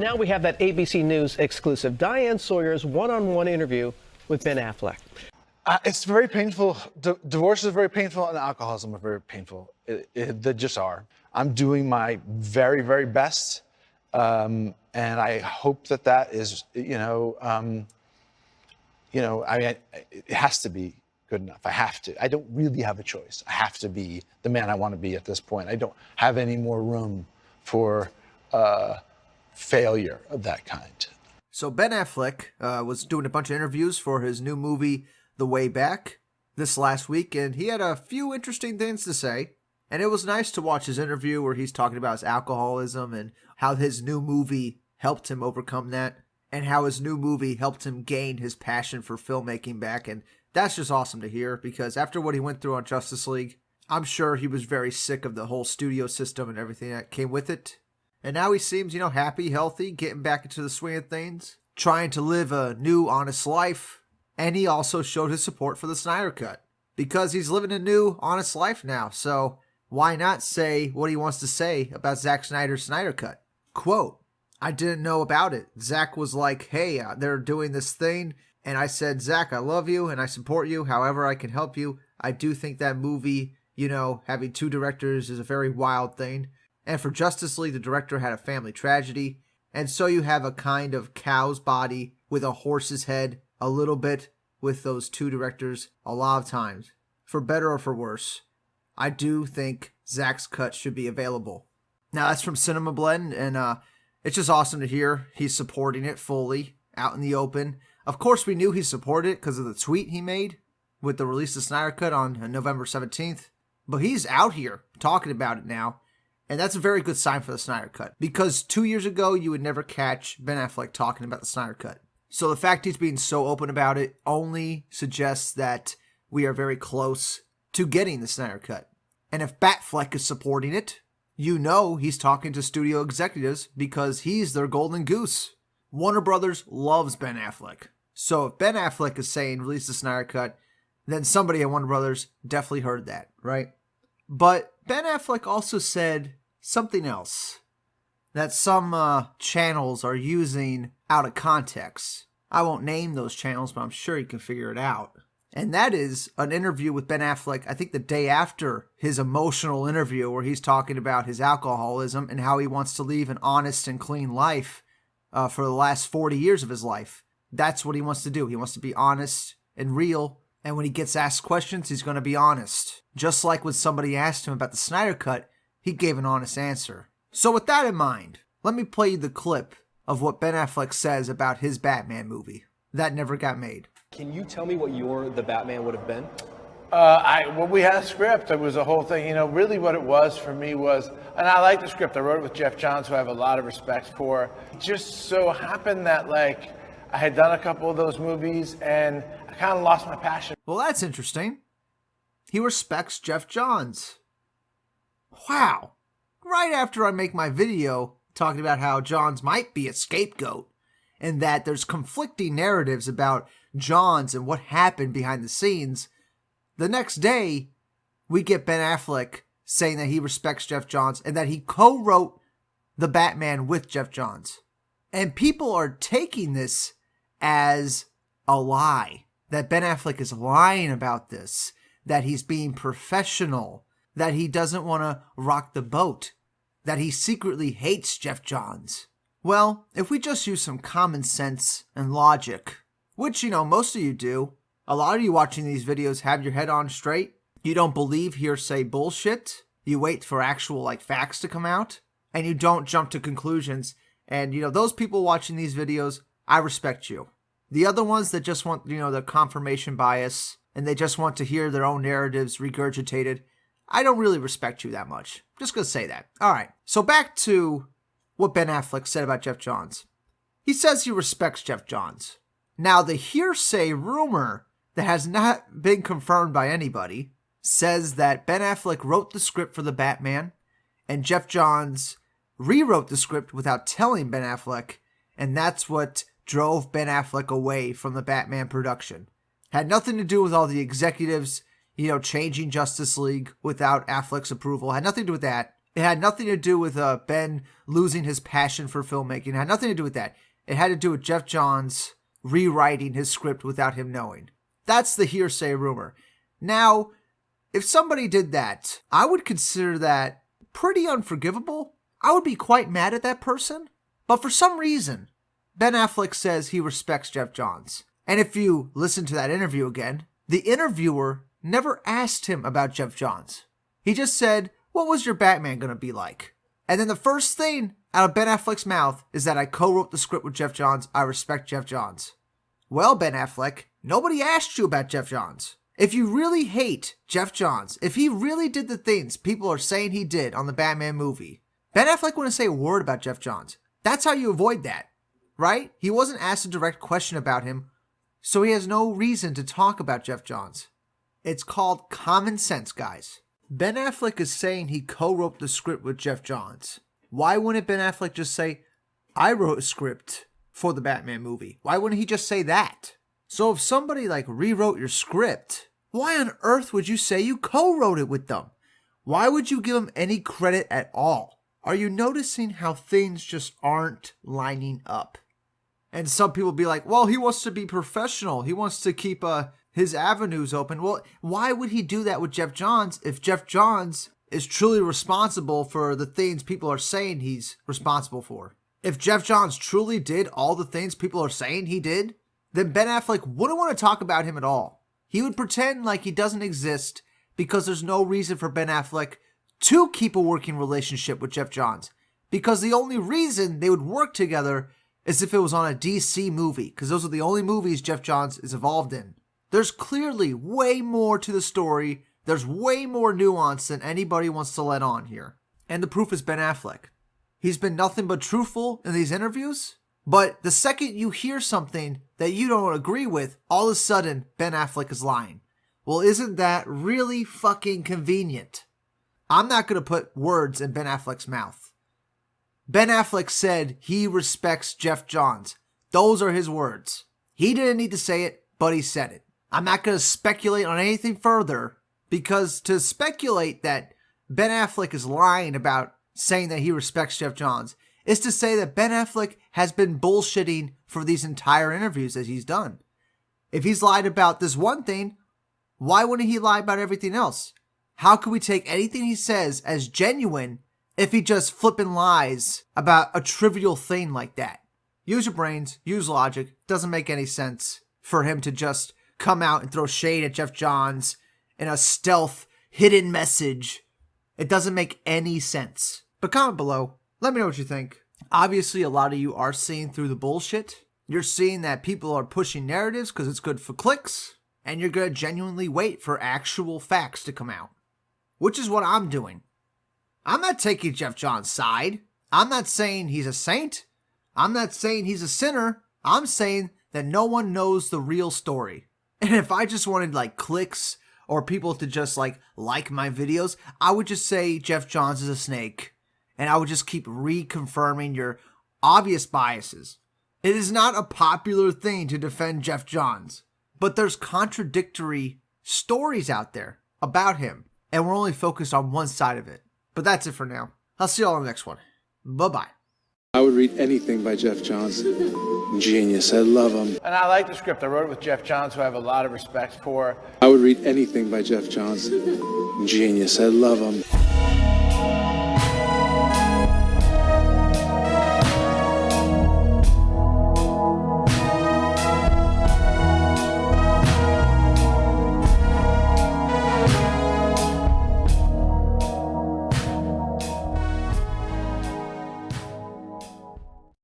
Now we have that ABC News exclusive, Diane Sawyer's one-on-one interview with Ben Affleck. It's very painful. Divorce is very painful, and alcoholism are very painful. They just are. I'm doing my very, very best, and I hope that is, I mean, it has to be good enough. I have to. I don't really have a choice. I have to be the man I want to be at this point. I don't have any more room for failure of that kind. So Ben Affleck was doing a bunch of interviews for his new movie, The Way Back, this last week, and he had a few interesting things to say. And it was nice to watch his interview where he's talking about his alcoholism and how his new movie helped him overcome that, and how his new movie helped him gain his passion for filmmaking back. And that's just awesome to hear, because after what he went through on Justice League, I'm sure he was very sick of the whole studio system and everything that came with it. And now he seems, happy, healthy, getting back into the swing of things, trying to live a new, honest life. And he also showed his support for the Snyder Cut, because he's living a new, honest life now. So why not say what he wants to say about Zack Snyder's Snyder Cut? Quote, "I didn't know about it. Zack was like, hey, they're doing this thing. And I said, Zack, I love you and I support you. However I can help you. I do think that movie, having two directors is a very wild thing. And for Justice League, the director had a family tragedy. And so you have a kind of cow's body with a horse's head, a little bit with those two directors a lot of times. For better or for worse, I do think Zack's cut should be available." Now that's from Cinema Blend, and it's just awesome to hear he's supporting it fully, out in the open. Of course, we knew he supported it because of the tweet he made with the release of Snyder Cut on November 17th. But he's out here talking about it now. And that's a very good sign for the Snyder Cut, because 2 years ago, you would never catch Ben Affleck talking about the Snyder Cut. So the fact he's being so open about it only suggests that we are very close to getting the Snyder Cut. And if Batfleck is supporting it, he's talking to studio executives because he's their golden goose. Warner Brothers loves Ben Affleck. So if Ben Affleck is saying release the Snyder Cut, then somebody at Warner Brothers definitely heard that, right? But Ben Affleck also said something else that some channels are using out of context. I won't name those channels, but I'm sure you can figure it out. And that is an interview with Ben Affleck, I think the day after his emotional interview where he's talking about his alcoholism and how he wants to lead an honest and clean life for the last 40 years of his life. That's what he wants to do. He wants to be honest and real. And when he gets asked questions, he's going to be honest. Just like when somebody asked him about the Snyder Cut, he gave an honest answer. So with that in mind, let me play you the clip of what Ben Affleck says about his Batman movie that never got made. Can you tell me what the Batman would have been? We had a script. It was a whole thing. Really what it was for me was, and I like the script. I wrote it with Geoff Johns, who I have a lot of respect for. It just so happened that, I had done a couple of those movies, and I kind of lost my passion. Well, that's interesting. He respects Geoff Johns. Wow. Right after I make my video talking about how Johns might be a scapegoat and that there's conflicting narratives about Johns and what happened behind the scenes, the next day we get Ben Affleck saying that he respects Geoff Johns and that he co-wrote the Batman with Geoff Johns. And people are taking this as a lie, that Ben Affleck is lying about this, that he's being professional, that he doesn't want to rock the boat, that he secretly hates Geoff Johns. Well, if we just use some common sense and logic, which, most of you do, a lot of you watching these videos have your head on straight, you don't believe hearsay bullshit, you wait for actual, facts to come out, and you don't jump to conclusions, and, those people watching these videos, I respect you. The other ones that just want, the confirmation bias, and they just want to hear their own narratives regurgitated, I don't really respect you that much. Just gonna say that. Alright, so back to what Ben Affleck said about Geoff Johns. He says he respects Geoff Johns. Now, the hearsay rumor that has not been confirmed by anybody says that Ben Affleck wrote the script for the Batman, and Geoff Johns rewrote the script without telling Ben Affleck, and that's what drove Ben Affleck away from the Batman production. Had nothing to do with all the executives, changing Justice League without Affleck's approval. Had nothing to do with that. It had nothing to do with Ben losing his passion for filmmaking. It had nothing to do with that. It had to do with Geoff Johns rewriting his script without him knowing. That's the hearsay rumor. Now, if somebody did that, I would consider that pretty unforgivable. I would be quite mad at that person. But for some reason, Ben Affleck says he respects Geoff Johns. And if you listen to that interview again, the interviewer never asked him about Geoff Johns. He just said, "What was your Batman going to be like?" And then the first thing out of Ben Affleck's mouth is that I co-wrote the script with Geoff Johns. I respect Geoff Johns. Well, Ben Affleck, nobody asked you about Geoff Johns. If you really hate Geoff Johns, if he really did the things people are saying he did on the Batman movie, Ben Affleck wouldn't say a word about Geoff Johns. That's how you avoid that, right? He wasn't asked a direct question about him, so he has no reason to talk about Geoff Johns. It's called common sense, guys. Ben Affleck is saying he co-wrote the script with Geoff Johns. Why wouldn't Ben Affleck just say, "I wrote a script for the Batman movie"? Why wouldn't he just say that? So if somebody rewrote your script, why on earth would you say you co-wrote it with them? Why would you give them any credit at all? Are you noticing how things just aren't lining up? And some people be like, well, he wants to be professional. He wants to keep his avenues open. Well, why would he do that with Geoff Johns if Geoff Johns is truly responsible for the things people are saying he's responsible for? If Geoff Johns truly did all the things people are saying he did, then Ben Affleck wouldn't want to talk about him at all. He would pretend like he doesn't exist because there's no reason for Ben Affleck to keep a working relationship with Geoff Johns. Because the only reason they would work together is if it was on a DC movie, because those are the only movies Geoff Johns is involved in. There's clearly way more to the story. There's way more nuance than anybody wants to let on here. And the proof is Ben Affleck. He's been nothing but truthful in these interviews. But the second you hear something that you don't agree with, all of a sudden, Ben Affleck is lying. Well, isn't that really fucking convenient? I'm not going to put words in Ben Affleck's mouth. Ben Affleck said he respects Geoff Johns. Those are his words. He didn't need to say it, but he said it. I'm not going to speculate on anything further, because to speculate that Ben Affleck is lying about saying that he respects Geoff Johns is to say that Ben Affleck has been bullshitting for these entire interviews that he's done. If he's lied about this one thing, why wouldn't he lie about everything else? How could we take anything he says as genuine if he just flippin' lies about a trivial thing like that? Use your brains, use logic. Doesn't make any sense for him to just come out and throw shade at Geoff Johns in a stealth, hidden message. It doesn't make any sense. But comment below. Let me know what you think. Obviously, a lot of you are seeing through the bullshit. You're seeing that people are pushing narratives because it's good for clicks. And you're going to genuinely wait for actual facts to come out. Which is what I'm doing. I'm not taking Geoff Johns' side. I'm not saying he's a saint. I'm not saying he's a sinner. I'm saying that no one knows the real story. And if I just wanted clicks or people to just like my videos, I would just say Geoff Johns is a snake. And I would just keep reconfirming your obvious biases. It is not a popular thing to defend Geoff Johns. But there's contradictory stories out there about him. And we're only focused on one side of it. But that's it for now. I'll see you all on the next one. Bye-bye. I would read anything by Geoff Johns. Genius. I love him. And I like the script. I wrote it with Geoff Johns, who I have a lot of respect for. I would read anything by Geoff Johns. Genius. I love him.